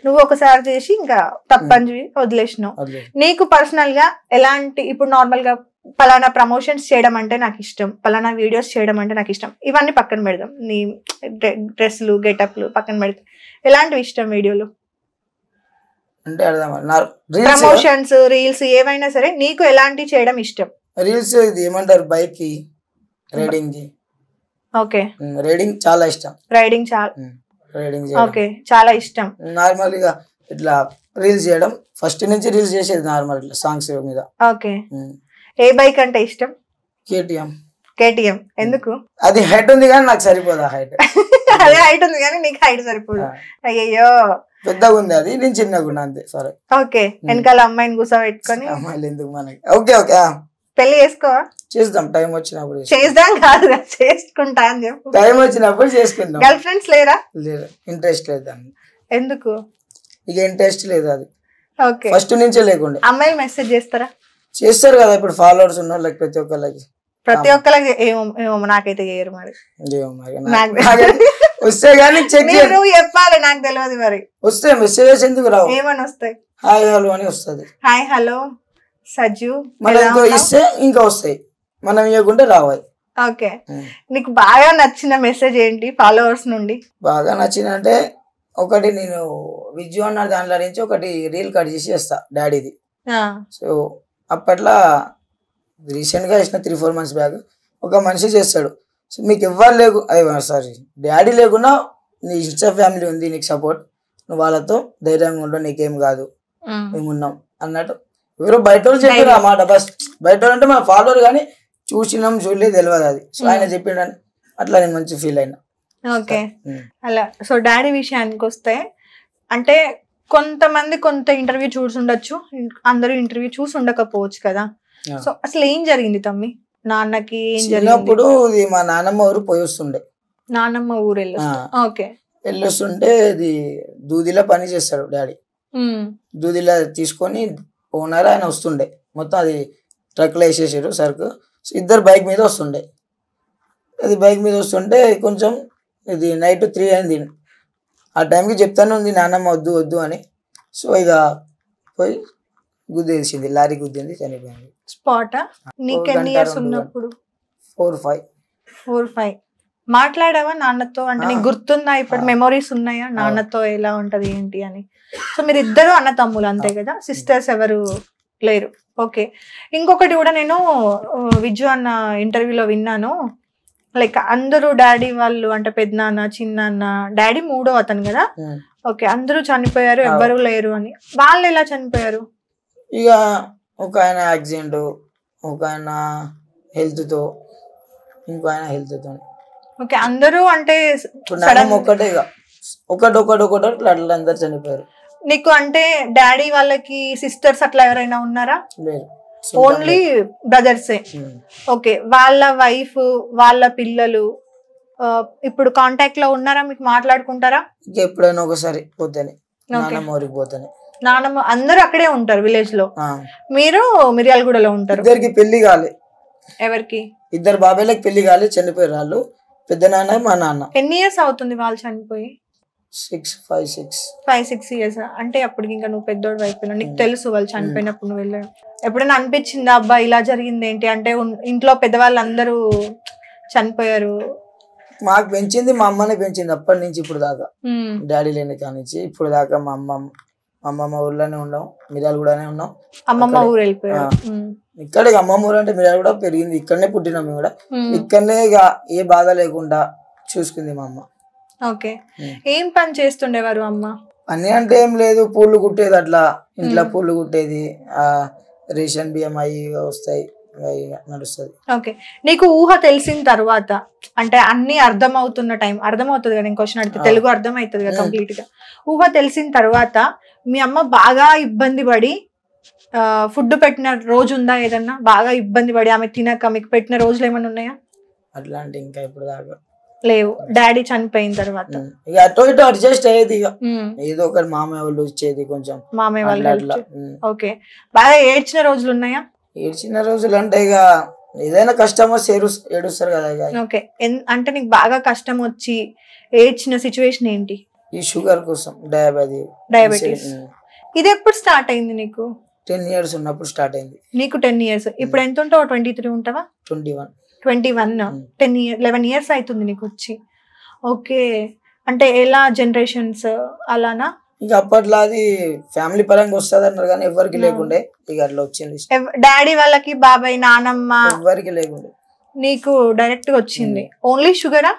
నువ్వు ఒకసారి చేసి ఇంకా తప్పని వదిలేసినావు. నీకు పర్సనల్ గా ఎలాంటి, ఇప్పుడు నార్మల్ గా పలానా ప్రమోషన్స్ చేయడం అంటే నాకు ఇష్టం, పలానా వీడియోస్ చేయడం అంటే నాకు ఇష్టం, ఇవన్నీ పక్కన పెడదాం, నీ డ్రెస్లు గెటప్లు పక్కన పెడతాం, ఎలాంటివి ఇష్టం వీడియోలు అంటే ప్రమోషన్స్ రీల్స్ ఏవైనా సరే నీకు ఎలాంటి చేయడం ఇష్టం? రీల్స్ ఇది ఏమంటారు బైక్ కి రైడింగ్ కి. ఓకే, రైడింగ్ చాలా ఇష్టం. రైడింగ్ ఓకే చాలా ఇష్టం. నార్మల్ గా ఇట్లా రీల్స్ చేయడం ఫస్ట్ నుంచి రీల్స్ చేసేది నార్మల్ ఇట్లా సాంగ్స్ మీద. ఓకే, ఏ బైక్ అంటే ఇష్టం? కేటీఎం. ఎందుకు? అది హైట్ ఉంది కానీ నాకు సరిపోదు హైట్. అదే హైట్ ఉంది కానీ నీకు హైట్ సరిపోదు. అయ్యో పెద్దగా ఉంది, అది నేను చిన్నగా ఉన్నా అంతే. సరే ఓకే, వెనకాల అమ్మాయిని కూర్చోబెట్టుకొని. అమ్మాయిలు ఎందుకు మనకి? ఓకే ఓకే, పెళ్లి చేసుకోవా? చేద్దాం, టైం వచ్చినప్పుడు. చేద్దాం కాదు, చేసుకుంటా అని చెప్పు. టైం వచ్చినప్పుడు చేసుకుందాం. గర్ల్ ఫ్రెండ్స్ లేరా? లేదు, ఇంట్రెస్ట్ లేదు దాన్ని. ఎందుకు? ఇక ఇంట్రెస్ట్ లేదు అది. ఓకే, ఫస్ట్ నుంచే లేకుండా. అమ్మాయిలు మెసేజ్ చేస్తారా? చేస్తారు కదా, ఇప్పుడు ఫాలోవర్స్ ఉన్న వాళ్ళకి ప్రతి ఒక్కరికి ఏమో నాకైతే చేయరు మరి. వస్తే కానీ చెప్పాలి, నాకు తెలియదు మరి. వస్తే మెసేజెస్ ఎందుకు రావు? ఏమని వస్తాయి? హాయ్ హలో అని వస్తుంది. హాయ్ హలో సజ్జు మనం ఇస్తే ఇంకా వస్తాయి, మనం ఇవ్వకుంటే రావాలి. ఓకే, నీకు బాగా నచ్చిన మెసేజ్ ఏంటి ఫాలోవర్స్ నుండి? బాగా నచ్చిన అంటే ఒకటి, నేను విజు అన్న దాంట్లో నుంచి ఒకటి రీల్ కట్ చేసి చేస్తా డాడీది. సో అప్పట్లో రీసెంట్ గా వేసిన 3-4 months బ్యాక్ ఒక మనిషి చేస్తాడు. సో మీకు ఎవ్వరు డాడీ లేకున్నా నీ ఇన్స్టా ఫ్యామిలీ ఉంది నీకు సపోర్ట్, నువ్వు వాళ్ళతో ధైర్యంగా ఉండవు, నీకేం కాదు, మేమున్నాం అన్నట్టు. ఎవరో బయట వాళ్ళు చెప్పారు ఆ మాట. బస్ బయట వాళ్ళు అంటే మన ఫాలోవర్ కానీ చూసినాం చూడలేదు తెలియదు అది. సో ఆయన చెప్పిండని అట్లా నేను మంచి ఫీల్ అయినా. ఓకే, అలా. సో డాడీ విషయానికి వస్తే అంటే కొంతమంది కొంత ఇంటర్వ్యూ చూసి ఉండొచ్చు, అందరూ ఇంటర్వ్యూ చూసి ఉండకపోవచ్చు కదా. సో అసలు ఏం జరిగింది తమ్మి? నాన్నకి ఏం జరిగినప్పుడు మా నాన్నమ్మ ఊరు పోయి వస్తుండే. నాన్నమ్మ ఊరు వెళ్ళొస్తుంటే ఇది దూదిలో పని చేస్తాడు డాడీ. దూదిలో తీసుకొని ఓనర్ ఆయన వస్తుండే, మొత్తం అది ట్రక్ లో వేసేసారు సరుకు. ఇద్దరు బైక్ మీద వస్తుండే. అది బైక్ మీద వస్తుంటే కొంచెం ఇది నైట్ 3 అయింది. ఆ టైంకి చెప్తానే ఉంది నాన్నమ్మ వద్దు వద్దు అని. సో ఇక పోయి గుద్దేసింది, లారీ గుద్దింది, చనిపోయింది. స్పాట్. నీకు ఎన్ని ఇయర్స్ ఉన్నప్పుడు? 4-5. మాట్లాడావా నాన్నతో? అంటే నీకు గుర్తుందా, ఇప్పుడు మెమోరీస్ ఉన్నాయా నాన్నతో ఎలా ఉంటది ఏంటి అని? సో మీరు ఇద్దరు అన్న తమ్ములు అంతే కదా, సిస్టర్స్ ఎవరు లేరు? ఓకే, ఇంకొకటి కూడా నేను విజు అన్న ఇంటర్వ్యూలో విన్నాను, లైక్ అందరూ డాడీ వాళ్ళు అంటే పెద్దనాన్న చిన్నాన్న, డాడీ 3వ అతను కదా, ఓకే, అందరూ చనిపోయారు ఎవ్వరూ లేరు అని. వాళ్ళు ఎలా చనిపోయారు? ఇక ఒక ఆయన యాక్సిడెంట్, ఒక ఆయన హెల్త్ తో, ఇంకో ఆయన హెల్త్ తో. ఓకే, అందరూ అంటే ఒకటే ఒకటి అట్లా అందరు చనిపోయారు. నీకు అంటే డాడీ వాళ్ళకి సిస్టర్స్ అట్లా ఎవరైనా ఉన్నారా? లేరు, ఓన్లీ బ్రదర్సే. ఓకే, వాళ్ళ వైఫ్ వాళ్ళ పిల్లలు ఇప్పుడు కాంటాక్ట్ లో ఉన్నారా? మీకు మాట్లాడుకుంటారా? ఎప్పుడైనా ఒకసారి పోతేనే, నాన్నమ్మ ఊరికి పోతేనే. నాన్నమ్మ అందరూ అక్కడే ఉంటారు విలేజ్ లో, మీరు మిర్యాలగూడలో ఉంటారు. ఇద్దరికి పెళ్లి కాలే. ఎవరికి? ఇద్దరు బాబాయ్లకి పెళ్లి కాలే, చనిపోయారు వాళ్ళు. పెద్ద నాన్న మా నాన్న. ఎన్ని ఇయర్స్ అవుతుంది వాళ్ళు చనిపోయి? 5-6 ఇయర్స్. అంటే అప్పటికి ఇంకా నువ్వు పెద్దోడు అయిపోయినా, నీకు తెలుసు వాళ్ళు చనిపోయినప్పుడు నువ్వు వెళ్ళాడు. ఎప్పుడైనా అనిపించిందా అబ్బా ఇలా జరిగింది ఏంటి అంటే, ఇంట్లో పెద్దవాళ్ళందరూ చనిపోయారు? మాకు పెంచింది మా అమ్మనే పెంచింది అప్పటి నుంచి ఇప్పుడు దాకా. డాడీ లేని కానించి ఇప్పుడు దాకా మా అమ్మమ్మ ఊర్లోనే ఉన్నాం, మిర్యాలగూడనే ఉన్నాం. అమ్మమ్మ ఊరు వెళ్ళిపోయారు. ఇక్కడే అమ్మమ్మ ఊరు అంటే మిర్యాలగూడ పెరిగింది, ఇక్కడనే పుట్టినాం మేము కూడా. ఇక్కడనే ఇక ఏ బాధ లేకుండా చూసుకుంది మా అమ్మ. ఓకే, ఏం పని చేస్తుండేవారు అమ్మ? పని అంటే ఏం లేదు, పూలు కుట్టేది, అట్లా ఇంట్లో పూలు కుట్టేది, రేషన్ బియ్యం అవి వస్తాయి, నడుస్తుంది. ఓకే, నీకు ఊహ తెలిసిన తర్వాత అంటే అన్ని అర్థమవుతున్న టైం, అర్థమవుతుంది కదా, నేను క్వశ్చన్ అడిగితే తెలుగు అర్థమవుతుంది కదా కంప్లీట్ గా. ఊహ తెలిసిన తర్వాత మీ అమ్మ బాగా ఇబ్బంది పడి ఫుడ్ పెట్టిన రోజు ఉందా? ఏదన్నా బాగా ఇబ్బంది పడి ఆమె తినక మీకు పెట్టిన రోజులు ఏమైనా ఉన్నాయా? అట్లాంటి ఇంకా ఇప్పుడు దాకా లేవు. డాడీ చనిపోయిన తర్వాత ఇక అటు ఇటు అడ్జస్ట్ అయ్యేది, ఇక ఏదో ఒకటి మామయ్య వాళ్ళు ఇచ్చేది, కొంచెం మామయ్య వాళ్ళు అట్లా. ఓకే, బాగా ఏడ్చిన రోజులు ఉన్నాయా? ఏడ్చిన రోజులు అంటే ఇక ఏదైనా కష్టం వస్తే ఏడుస్తారు కదా. ఓకే, అంటే నీకు బాగా కష్టం వచ్చి ఏడ్చిన సిచ్యువేషన్ ఏంటి? ఈ షుగర్ కోసం డయాబెటీస్. ఇది ఎప్పుడు స్టార్ట్ అయింది నీకు? 10 years ఉన్నప్పుడు స్టార్ట్ అయింది. నీకు 10 years. ఇప్పుడు ఎంత ఉంటావు? 23 ఉంటావా? 21. 11 years అవుతుంది నీకు వచ్చి. ఓకే, అంటే ఎలా జనరేషన్స్ అలానా? ఇంకా అప్పట్లో అది ఫ్యామిలీ పరంగా వస్తుంది అన్నారు కానీ ఎవరికి లేకుండే, ఇక అట్లా వచ్చింది. డాడీ వాళ్ళకి, బాబాయ్, నానమ్మ ఎవరికి లేకుండే, నీకు డైరెక్ట్ గా వచ్చింది. ఓన్లీ షుగరా?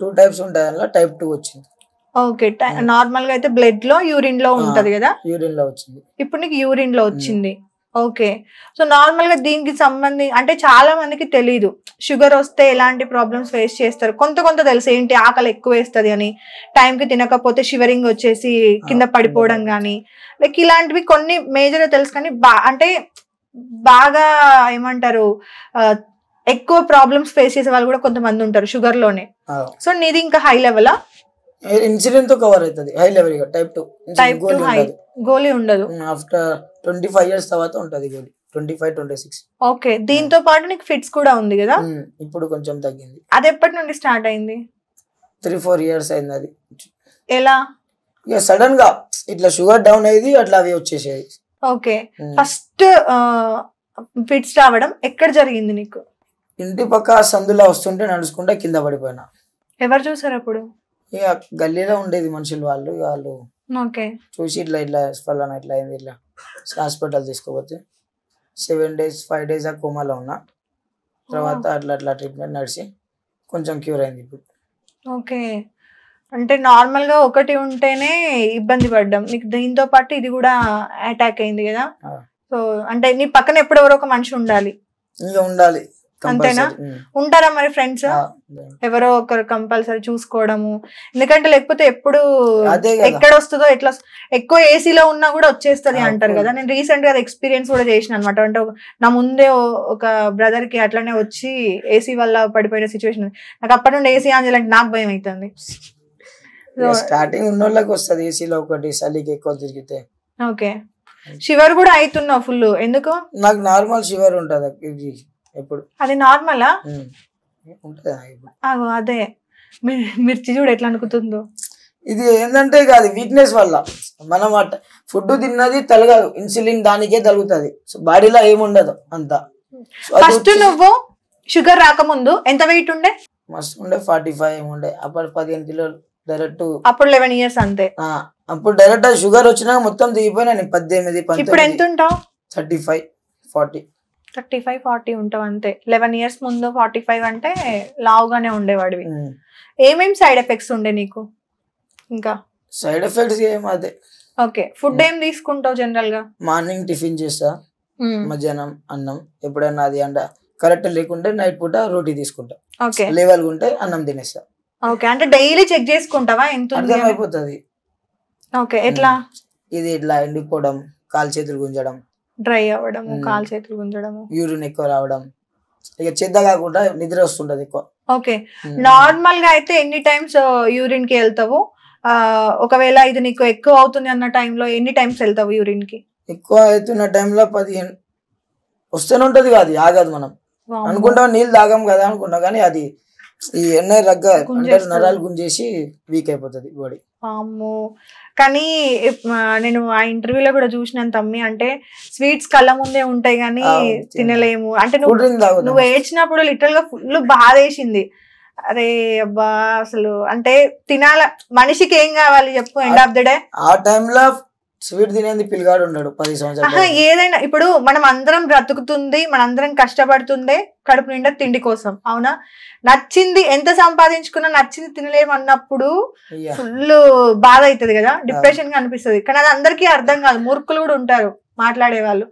2 types ఉంటాయి, అలా type 2 వచ్చింది. ఓకే, నార్మల్ గా అయితే బ్లడ్ లో, యూరిన్ లో ఉంటది కదా, యూరిన్ లో వచ్చింది. ఇప్పుడు నీకు యూరిన్ లో వచ్చింది. ఓకే, సో నార్మల్ గా దీనికి సంబంధించి అంటే చాలా మందికి తెలీదు షుగర్ వస్తే ఎలాంటి ప్రాబ్లమ్స్ ఫేస్ చేస్తారు. కొంత తెలుసు, ఏంటి ఆకలి ఎక్కువ వేస్తుంది అని, టైంకి తినకపోతే షివరింగ్ వచ్చేసి కింద పడిపోవడం కానీ, లైక్ ఇలాంటివి కొన్ని మేజర్ తెలుసు. కానీ అంటే బాగా ఏమంటారు, ఎక్కువ ప్రాబ్లమ్స్ ఫేస్ చేసే వాళ్ళు కూడా కొంతమంది ఉంటారు షుగర్ లోనే. సో నీది ఇంకా హై లెవెలా? ఇన్సులిన్ తో కవర్ అవుతుంది, హై లెవెల్ గా type 2. గోలీ ఉండదు. ఆఫ్టర్ 25 years తర్వాత ఉంటది గోలీ, 25-26. ఓకే, దీంతో పాటు నీకు ఫిట్స్ కూడా ఉంది కదా? ఇప్పుడు కొంచెం తగ్గింది. అది ఎప్పటి నుండి స్టార్ట్ అయింది? 3-4 years అయింది అది. ఎలా? ఇక సడన్ గా ఇట్లా షుగర్ డౌన్ అయ్యేది, అట్లా అవి వచ్చేసేది. ఓకే, ఫస్ట్ ఫిట్స్ రావడం ఎక్కడ జరిగింది నీకు? ఇంటి పక్క సందులో వస్తుంటే నడుచుకుంటే కింద పడిపోయినా. ఎవరు చూసారు అప్పుడు? ఇక గల్లీలో ఉండేది మనుషులు, వాళ్ళు ఓకే చూసి ఇట్లా ఫలానా ఇట్లా అయింది, ఇట్లా హాస్పిటల్ తీసుకోపోతే 7 days 5 days ఆ కోమాలో ఉన్నా. తర్వాత అట్లా ట్రీట్మెంట్ నడిచి కొంచెం క్యూర్ అయింది ఇప్పుడు. ఓకే, అంటే నార్మల్ గా ఒకటి ఉంటేనే ఇబ్బంది పడ్డాం, నీకు దీంతో పాటు ఇది కూడా అటాక్ అయింది కదా. సో అంటే నీ పక్కన ఎప్పుడెవరో ఒక మనిషి ఉండాలి. ఇంకా ఉండాలి, అంతేనా? ఉంటారా మరి ఫ్రెండ్స్ ఎవరో ఒకరు కంపల్సరీ చూసుకోవడము? ఎందుకంటే లేకపోతే ఎప్పుడు ఎక్కడ వస్తుందో ఎట్లా, ఎక్కువ ఏసీలో ఉన్నా కూడా వచ్చేస్తుంది అంటారు కదా. నేను రీసెంట్ గా ఎక్స్పీరియన్స్ కూడా చేసిన అనమాట. అంటే నా ముందే ఒక బ్రదర్ కి అట్లనే వచ్చి ఏసీ వల్ల పడిపోయిన సిచ్యువేషన్. నాకు అప్పటి నుండి ఏసీ ఆన్ చేయాలంటే నాకు భయం అవుతుంది. స్టార్టింగ్ ఉన్న వాళ్ళకి వస్తుంది ఏసీలో ఒకటి, చలికి ఎక్కువ తిరిగితే. ఓకే, షివర్ కూడా అవుతున్నావు ఫుల్, ఎందుకు? నాకు నార్మల్ షివర్ ఉంటుంది ఎప్పుడు. అది నార్మలా? ఉంటది అదే మిర్చి చూడు ఎట్లా అనుకుతుందో. ఇది ఏంటంటే అది వీక్నెస్ వల్ల మనం ఫుడ్ తిన్నది తలగదు, ఇన్సులిన్ దానికే తలుగుతుంది, బాడీలో ఏముండదు అంతా. ఫస్ట్ నువ్వు షుగర్ రాకముందు ఎంత వెయిట్ ఉండే? మస్తు ఉండే, 45 ఏముండే. అప్పుడు 15 kilos డైరెక్ట్. అప్పుడు 11 years అంతే. అప్పుడు డైరెక్ట్ షుగర్ వచ్చినా మొత్తం దిగిపోయినా 18. ఇప్పుడు ఎంత ఉంటావు? 35-40. 35-40 ఉంటావు అంతే. 11 years ముందు 45 అంటే లావుగానే ఉండేవాడివి. ఏమేమి సైడ్ ఎఫెక్ట్స్ ఉండే నీకు? ఇంకా సైడ్ ఎఫెక్ట్స్ ఏం అదే. ఓకే, ఫుడ్ ఏం తీసుకుంటావు జనరల్ గా? మార్నింగ్ టిఫిన్ చేస్తా, మధ్యాహ్నం అన్నం, ఎప్పుడైనా అది అంట కరెక్ట్ లేకుంటే నైట్ పూట రోటీ తీసుకుంటా. ఓకే, లెవెల్ ఉంటే అన్నం తినేస్తా. ఓకే, అంటే డైలీ చెక్ చేసుకుంటావా ఎంత అర్థమైపోతుంది. ఓకే, ఎట్లా? ఇది ఇట్లా ఎండిపోవడం, కాలు చేతులు గుంజడం, డ్రై అవ్వడము, కాలు చేతులు గుంజడము, యూరిన్ ఎక్కువ రావడం, ఇక చెద్ద కాకుండా నిద్ర వస్తుంటది ఎక్కువ. ఓకే, నార్మల్ గా అయితే ఎన్ని టైమ్స్ యూరిన్ కి వెళ్తావు? ఒకవేళ ఇది నీకు ఎక్కువ అవుతుంది అన్న టైంలో ఎన్ని టైమ్స్ వెళ్తావు యూరిన్ కి? ఎక్కువ అవుతున్న టైంలో 15 వస్తూనే ఉంటది, కాదు ఆగదు. మనం అనుకుంటాం నీళ్ళు తాగం కదా అనుకుంటాం, కానీ అది ఈ ఎన్నో నరాలు గుంజేసి వీక్ అయిపోతుంది బాడీ. అమ్మో, కానీ నేను ఆ ఇంటర్వ్యూలో కూడా చూసినాను తమ్మి, అంటే స్వీట్స్ కళ్ళ ముందే ఉంటాయి కానీ తినలేము అంటే. నువ్వు ఏడ్చినప్పుడు లిటరల్ గా ఫుల్ బాధ వేసింది. అరే అబ్బా, అసలు అంటే తినాల, మనిషికి ఏం కావాలి చెప్పు ఎండ్ ఆఫ్ ద డే. ఆ టైంలో స్వీట్ తినేది పిల్లగాడు ఉన్నాడు 10 సంవత్సరాలు. ఏదైనా ఇప్పుడు మనం అందరం బ్రతుకుతుంది, మనందరం కష్టపడుతుందే కడుపు నిండా తిండి కోసం, అవునా? నచ్చింది ఎంత సంపాదించుకున్నా నచ్చింది తినలేము అన్నప్పుడు ఫుల్ బాధ అవుతుంది కదా, డిప్రెషన్ గా అనిపిస్తుంది. కానీ అది అందరికీ అర్థం కాదు, మూర్ఖులు కూడా ఉంటారు మాట్లాడే వాళ్ళు.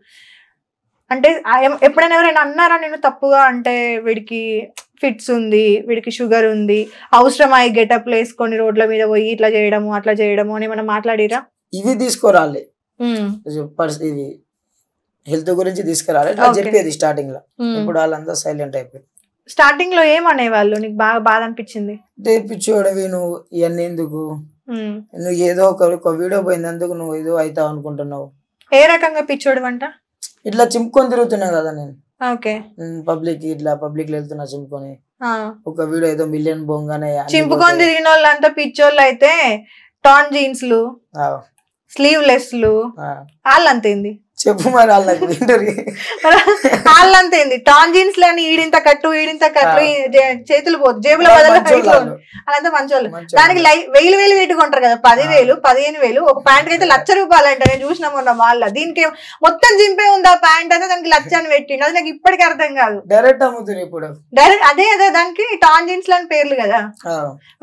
అంటే ఎప్పుడైనా ఎవరైనా అన్నారా నేను తప్పుగా, అంటే వీడికి ఫిట్స్ ఉంది, వీడికి షుగర్ ఉంది, అవసరమా ఈ గెటప్లు వేసుకొని రోడ్ల మీద పోయి ఇట్లా చేయడము అట్లా చేయడము అని మనం మాట్లాడిరా? ఇవి తీసుకురాలి, ఇది హెల్త్ గురించి తీసుకురాలి చెప్పేది స్టార్టింగ్ లో. ఇప్పుడు వాళ్ళంతా సైలెంట్ అయిపోయింది. స్టార్టింగ్ లో ఏమనేవాళ్ళు? నీకు బాగా బాధ అనిపించింది? పిచ్చోడవి నువ్వు, ఇవన్నీ ఎందుకు, నువ్వు ఏదో ఒక వీడియో పోయినందుకు నువ్వు ఏదో అవుతావు అనుకుంటున్నావు. ఏ రకంగా పిచ్చోడు అంట? ఇట్లా చింపుకొని తిరుగుతున్నా కదా నేను. ఓకే, పబ్లిక్ లో వెళ్తున్నా చింపుకొని. ఒక వీడియో ఏదో మిలియన్ బొంగానే చింపుకొని తిరిగిన వాళ్ళంతా పిచ్చోళ్ళు అయితే టాన్ జీన్స్లు, స్లీవ్లెస్లు, వాళ్ళంతేంది చెప్పు మరి వాళ్ళకి వాళ్ళంతేంది టాన్ జీన్స్ లని ఈడింత కట్టు చేతులు పోదు జేబుల అదంతా మంచోళ్ళు. దానికి 1000 పెట్టుకుంటారు కదా, 10,000 15,000 ఒక ప్యాంట్ అయితే ₹1,00,000 అంట. నేను చూసిన మొన్న మాల్లో. దీనికి మొత్తం జింపే ఉంది ఆ ప్యాంట్ అయితే, దానికి 1,00,000 అని పెట్టిండు. అది నాకు ఇప్పటికీ అర్థం కాదు. డైరెక్ట్ అమ్ముతుంది ఇప్పుడు డైరెక్ట్ అదే దానికి టాన్ జీన్స్ లని పేర్లు కదా.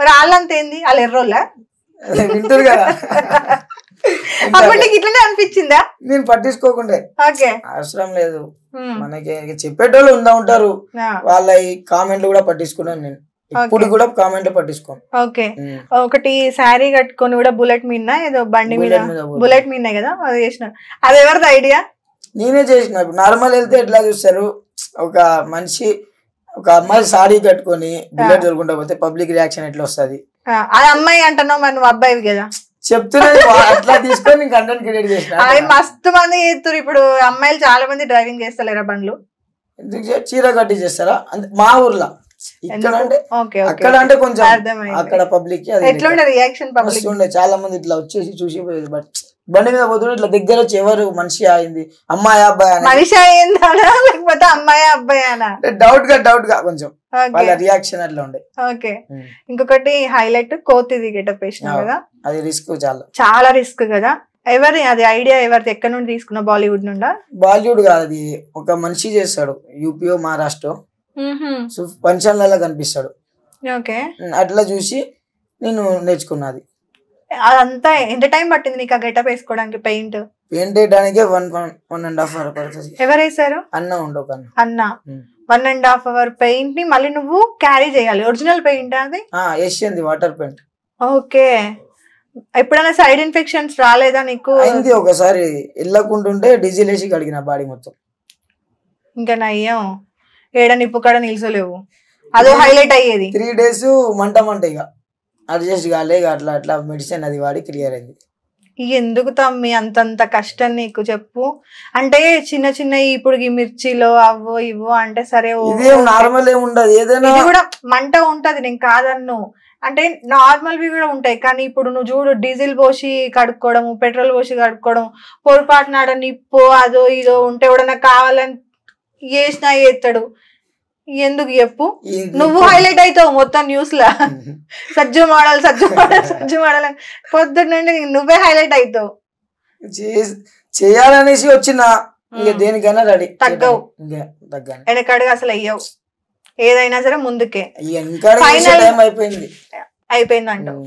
మరి వాళ్ళంతేంది, వాళ్ళు ఎర్రోళ్ళ వింటారు కదా. అప్పటికి ఇట్లనే అనిపించిందా? నేను పట్టించుకోకుండా అవసరం లేదు, మనకి చెప్పేటోళ్ళు ఉంటారు. వాళ్ళ ఈ కామెంట్లు కూడా పట్టించుకున్నాను నేను, ఇప్పుడు కూడా కామెంట్లు పట్టించుకోను. ఓకే, ఒకటి శారీ కట్టుకొని కూడా బుల్లెట్ మీద ఏదో బండి మీద బుల్లెట్ మీదనే కదా అది చేసిన, అది ఎవరిది ఐడియా? నేనే చేసిన. నార్మల్ వెళ్తే ఎట్లా చూస్తారు, ఒక మనిషి ఒక అమ్మాయి సారీ కట్టుకొని బుల్లెట్ దొరుకుంటా పోతే పబ్లిక్ రియాక్షన్ ఎట్లా వస్తుంది? అది అమ్మాయి అంటున్నావు, మరి నువ్వు అబ్బాయి కదా చెప్తున్నది. అట్లా తీసుకొని కంటెంట్ క్రియేట్ చేసిన. మస్తు మంది చేస్తారు ఇప్పుడు, అమ్మాయిలు చాలా మంది డ్రైవింగ్ చేస్తలేరా బండ్లు? చీర కట్టి చేస్తారా మా ఊర్లో. ఇక్కడ అంటే అక్కడ అంటే కొంచెం అక్కడ పబ్లిక్ రియాక్షన్ ఉండే, చాలా మంది ఇట్లా వచ్చేసి చూసిపోయేది. బట్ బండి మీద పోతుంటే ఇట్లా దగ్గర వచ్చి ఎవరు మనిషి అయింది, అమ్మాయి అబ్బాయి మనిషి అయిందా లేకపోతే అమ్మాయి అబ్బాయి అనా డౌట్ గా కొంచెం వాళ్ళ రియాక్షన్ అట్లా ఉండే. ఓకే, ఇంకొకటి హైలైట్ కోతిది గెటప్ వేసినా కదా, అది రిస్క్, చాలా రిస్క్ కదా. ఎవరి అది ఐడియా ఎవరిది, ఎక్కడ నుండి తీసుకున్నా? బాలీవుడ్ నుండా? బాలీవుడ్ కాదు, అది ఒక మనిషి చేస్తాడు, యూపీఓ మహారాష్ట్ర. సో పంచాలలో కనిపిస్తాడు. ఓకే, అట్లా చూసి నేను నేర్చుకున్నది. అదంతా ఎంత టైం పట్టింది నీకు ఆ గెటప్ వేసుకోవడానికి? పెయింట్ వేయడానికి 1.5 hours పడుతుంది. ఎవరు వేసారు? అన్న ఉండవు అన్న 1.5 hours పెయింట్ ని మళ్ళీ నువ్వు క్యారీ చేయాలి. ఒరిజినల్ పెయింట్ అది? ఏషియన్ది వాటర్ పెయింట్. ఓకే, ఎప్పుడైనా సైడ్ ఇన్ఫెక్షన్స్ రాలేదా నీకు? అయింది ఒకసారి, వెళ్ళకుంటుంటే డీజిల్ వేసి కడిగిన బాడీ మొత్తం. ఇంకా నయ్యం, ఏడ నిప్పు కాడ నిల్చోలేవు, అదో హైలైట్ అయ్యేది. 3 days మంట ఇక అడ్జస్ట్ కాలే, అట్లా అట్లా మెడిసిన్ అది వాడి క్లియర్ అయింది. ఎందుకు తమ్మి అంతంత కష్టం నీకు చెప్పు? అంటే చిన్న చిన్న ఇప్పుడు ఈ మిర్చిలో అవో ఇవో అంటే సరే, నార్మల్ ఏమి ఉండదు, ఏదైనా కూడా మంట ఉంటది, నేను కాదన్ను. అంటే నార్మల్వి కూడా ఉంటాయి, కానీ ఇప్పుడు నువ్వు చూడు, డీజిల్ పోసి కడుక్కోవడం, పెట్రోల్ పోసి కడుక్కోవడం, పొరపాటునాడ నిప్పు అదో ఇదో ఉంటే ఎవడన్నా కావాలని చేసినా చేస్తాడు. ఎందుకు చెప్పు? నువ్వు హైలైట్ అవుతావు మొత్తం న్యూస్ లా, సజ్జు మోడల్ పొద్దున్నండి నువ్వే హైలైట్ అవుతావు. చేయాలనేసి వచ్చిన దేనికైనా రెడీ, తగ్గవు, వెనకడుగు అసలు అయ్యవు, ఏదైనా సరే ముందుకే. అయిపోయింది అయిపోయింది అంటావు.